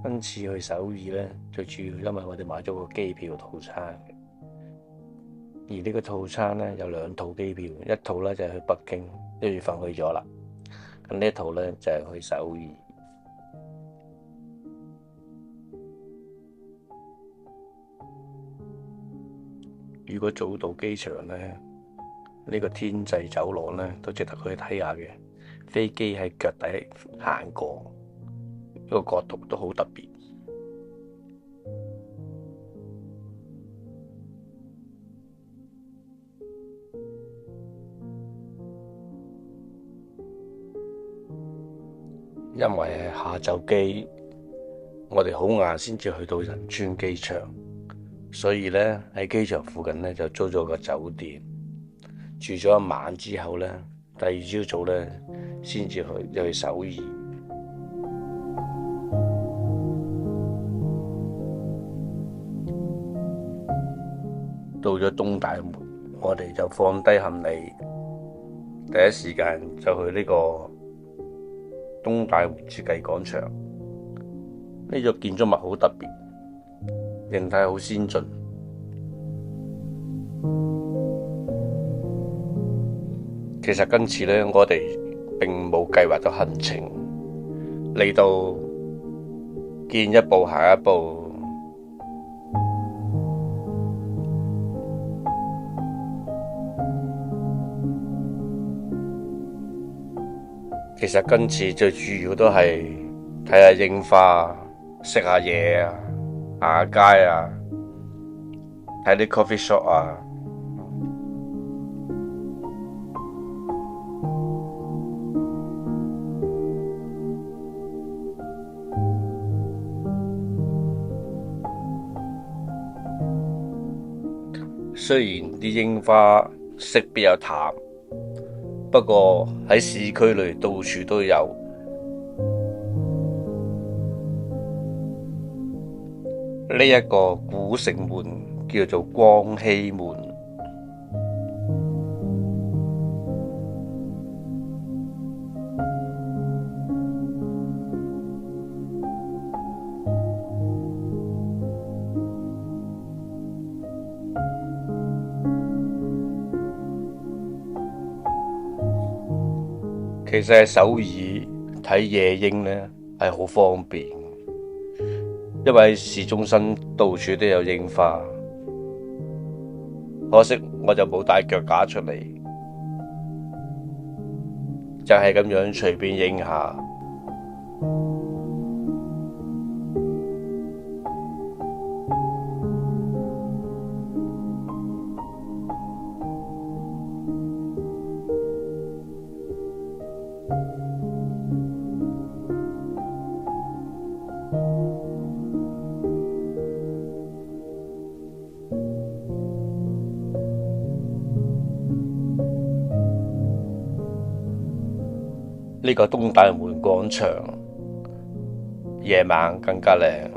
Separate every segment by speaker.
Speaker 1: 今次去首爾呢，最主要因為我哋買咗個機票套餐，而呢個套餐呢，有兩套機票，一套呢就係去北京，1月份去咗啦。咁呢一套呢就係去首爾。如果早到機場呢，呢個天際走廊呢都值得去睇下嘅。飛機喺腳底行過，呢個角度都好特別。因為係下晝機，我哋好晏先至去到仁川機場，所以呢，喺機場附近呢就租咗個酒店，住咗一晚之後呢，第二朝早呢先至去首爾。到咗東大門，我哋就放低行李，第一時間就去呢個東大門設計廣場。呢座建築物好特別，形態好先進。其實今次呢，我哋並冇計劃咗行程，嚟到見一步行一步。其實今次最主要都係睇下櫻花，食下嘢啊，行下街啊，睇啲 coffee shop 啊。雖然啲櫻花色比較淡，不過喺市區裏到處都有。呢一個古城門叫做光熙門。其實喺首爾睇夜櫻呢係好方便，因為市中心到處都有櫻花。可惜我就冇帶腳架出嚟，就係咁樣隨便影下。呢個東大門廣場夜晚更加靚。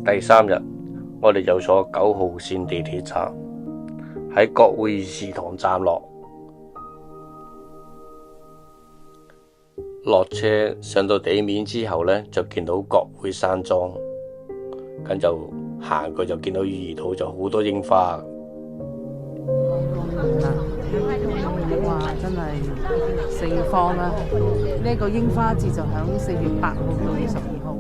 Speaker 1: 第三日，我哋就坐9號線地鐵站，喺國會議事堂站落車，上到地面之後呢，就見到國會山莊，咁就行過就見到魚兒島，就好多櫻花。
Speaker 2: 哇！真係四方啦，呢個櫻花節就響4月8號到12號。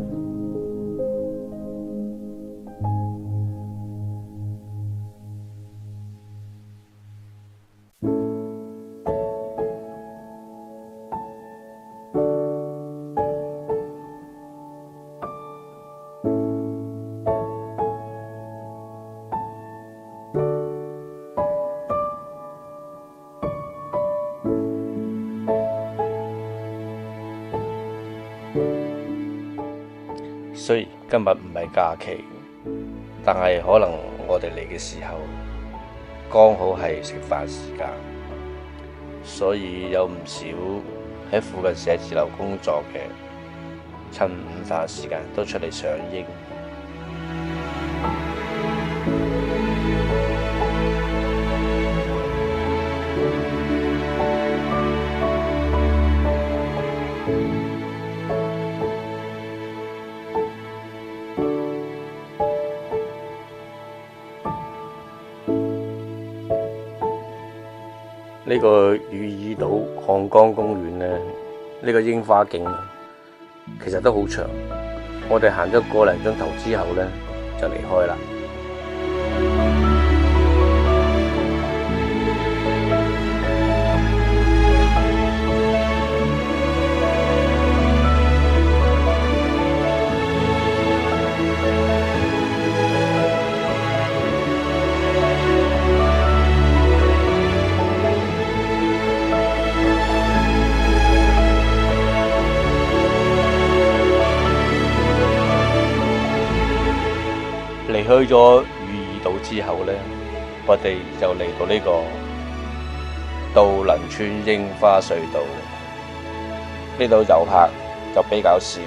Speaker 1: 雖然今日唔係假期，但係可能我哋嚟嘅時候剛好係食飯時間，所以有唔少喺附近寫字樓工作嘅，趁午飯時間都出嚟賞櫻。呢個汝矣島漢江公園呢，呢個櫻花徑其實都好長，我哋行咗個零鐘頭之後呢，就離開啦。離開咗汝矣島之後呢，我哋就嚟到呢個渡輪村櫻花隧道，呢度遊客就比較少。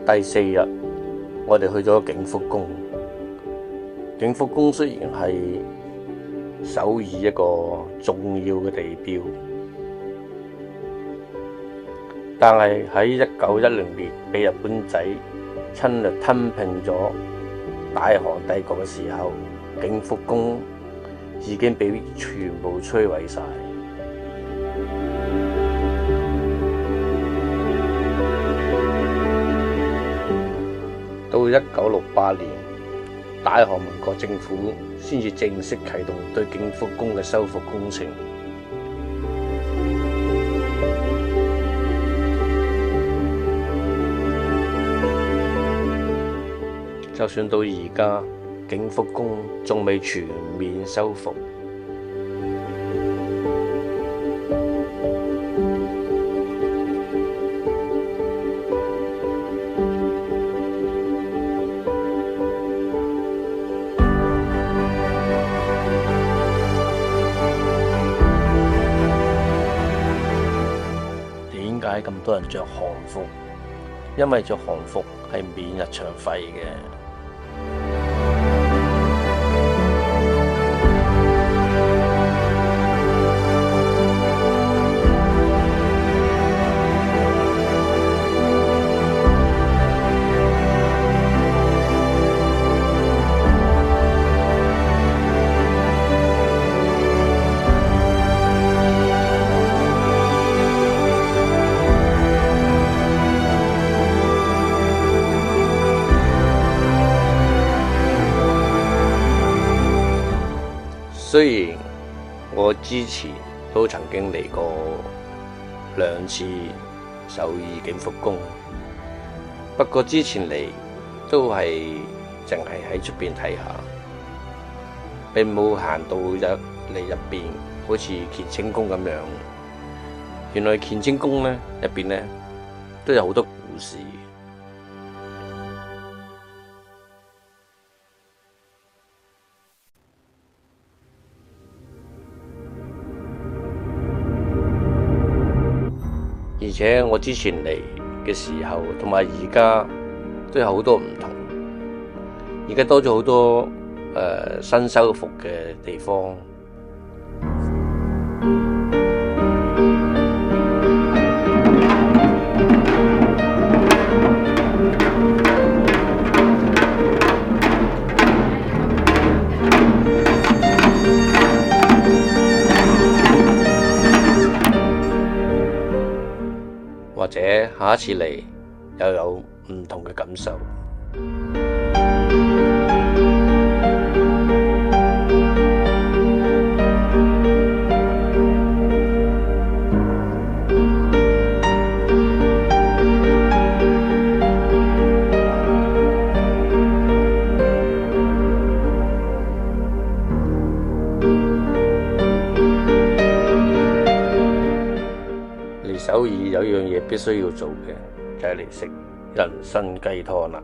Speaker 1: 第4日，我哋去咗景福宮。景福宮雖然係首爾一個重要嘅地標，但係喺1910年被日本仔侵略吞併咗大韓帝國嘅時候，景福宮已經被全部摧毀晒。到1968年，大韓民國政府先至正式啟動對景福宮嘅修復工程。就算到而家，景福宮仲未全面修復。點解咁多人着韓服？因為着韓服係免入場費嘅。雖然我之前都曾經嚟過2次首爾景福宮，不過之前嚟都係淨係喺出邊睇下，並冇行到入邊，好似乾清宮咁樣。原來乾清宮呢入邊呢都有好多故事。而且我之前嚟嘅時候，同埋而家都有好多唔同。而家多咗好多新修復嘅地方。或者下一次嚟又有唔同嘅感受。嚟首爾有一樣嘢必須要做嘅，就係嚟食人參雞湯啦。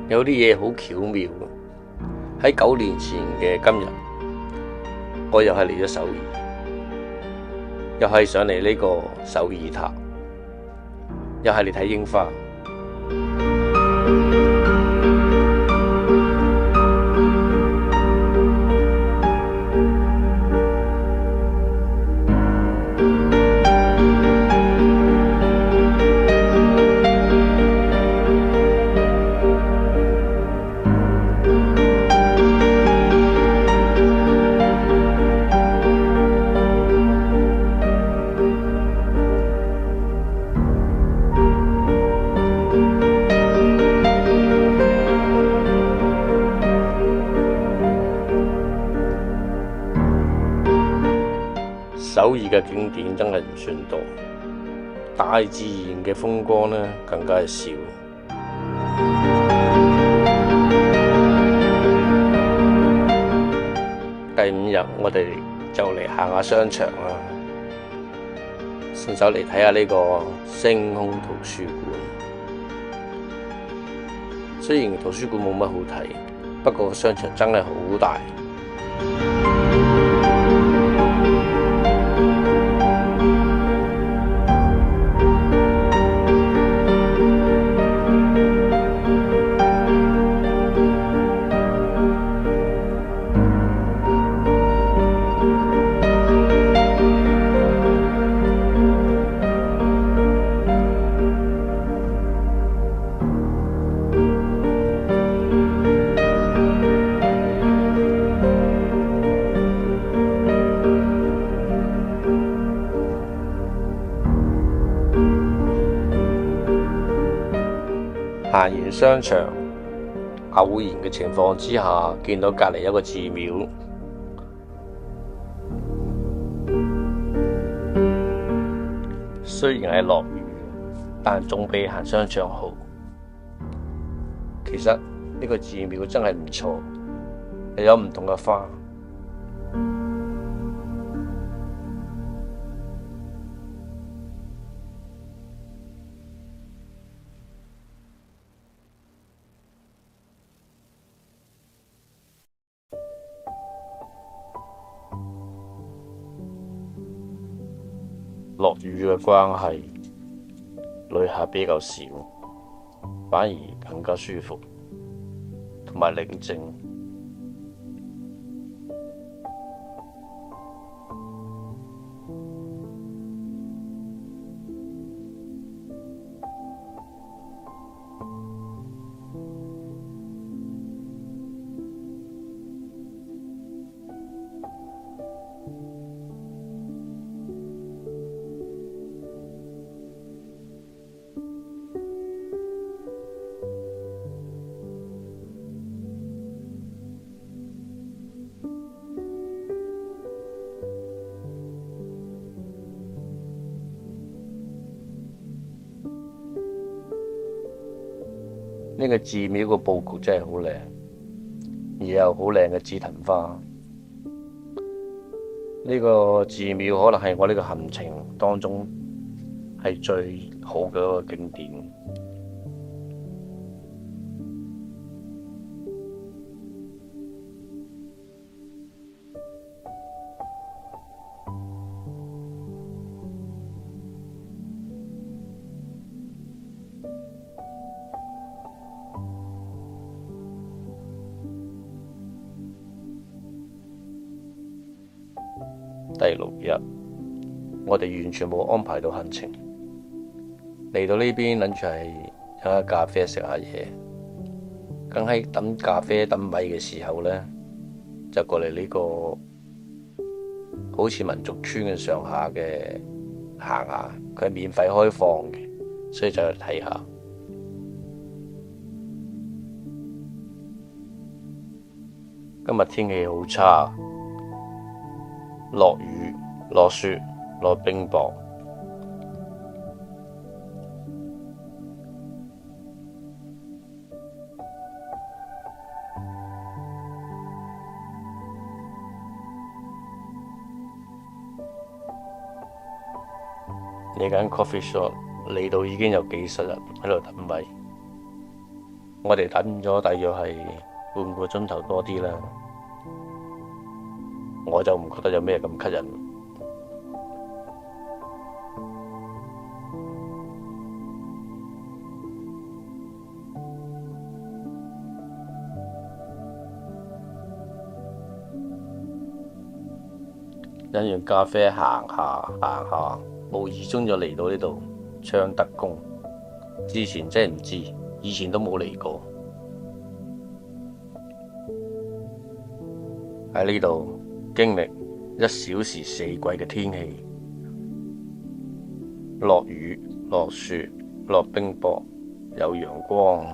Speaker 1: 有啲嘢好巧妙，喺9年前嘅今日，我又係嚟咗首爾，又係上嚟呢個首爾塔，又係嚟睇櫻花。首爾嘅景點真係唔算多，大自然嘅風光呢更加係少。第5日我哋就嚟行下商場啦，順手嚟睇下呢個星空圖書館。雖然圖書館冇乜好睇，不過商場真係好大。行完商場，偶然嘅情況之下，見到隔離有個寺廟。雖然係落雨，但總比行商場好。其實呢個寺廟真係唔錯，又有唔同嘅花。落雨嘅關係，旅客比較少，反而更加舒服同埋寧靜。呢個寺廟個佈局真係好靚，而有好靚嘅紫藤花。呢個寺廟可能係我呢個行程當中係最好嘅一個景點。第6日，我哋完全冇安排到行程，嚟到呢邊諗住係飲下咖啡食下嘢，梗喺等咖啡等米嘅時候呢，就過嚟呢個好似民族村嘅上下嘅行下，佢係免費開放嘅，所以就去睇下。今日天氣好差，落雨、落雪、落冰雹。呢間 coffee shop 嚟到已經有幾十人喺度等米，我哋等咗大約係半個鐘頭多啲啦。我就唔覺得有咩咁吸引。飲完咖啡行下，無意中就嚟到呢度昌德宮。之前真係唔知，以前都冇嚟過。喺呢度經歷1小時4季嘅天氣，落雨、落雪、落冰雹，有陽光。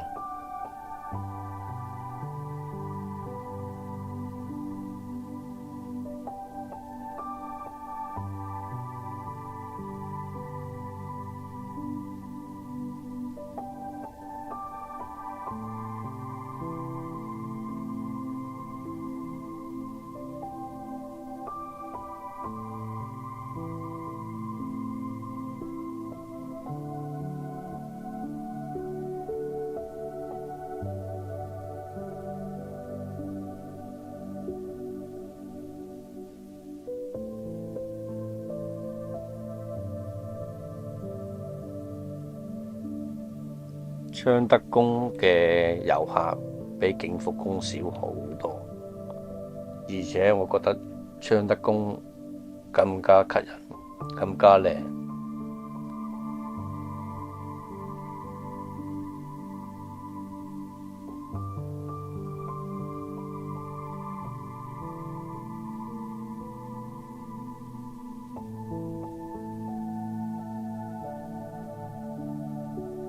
Speaker 1: 昌德宮嘅遊客比景福宮少好多，而且我覺得昌德宮更加吸引，更加靚。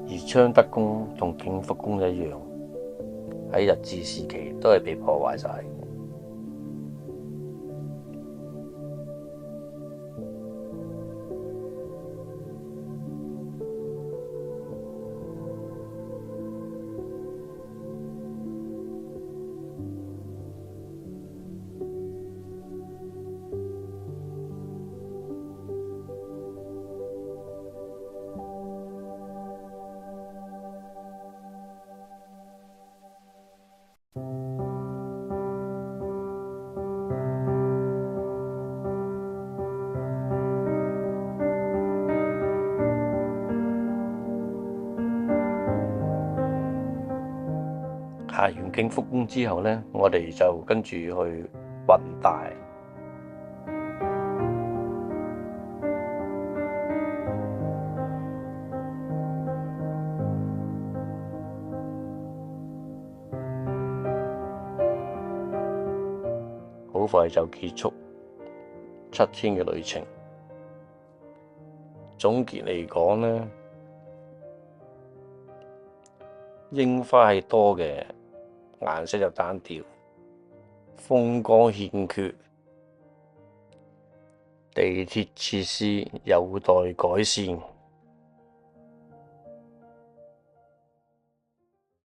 Speaker 1: 而昌德宮同景福宮一樣，喺日治時期都係被破壞晒。行完景福宮之後呢，我哋就跟住去弘大。好快就結束7天嘅旅程。總結嚟講呢，櫻花係多嘅，顏色就單調，風光欠缺，地鐵設施有待改善。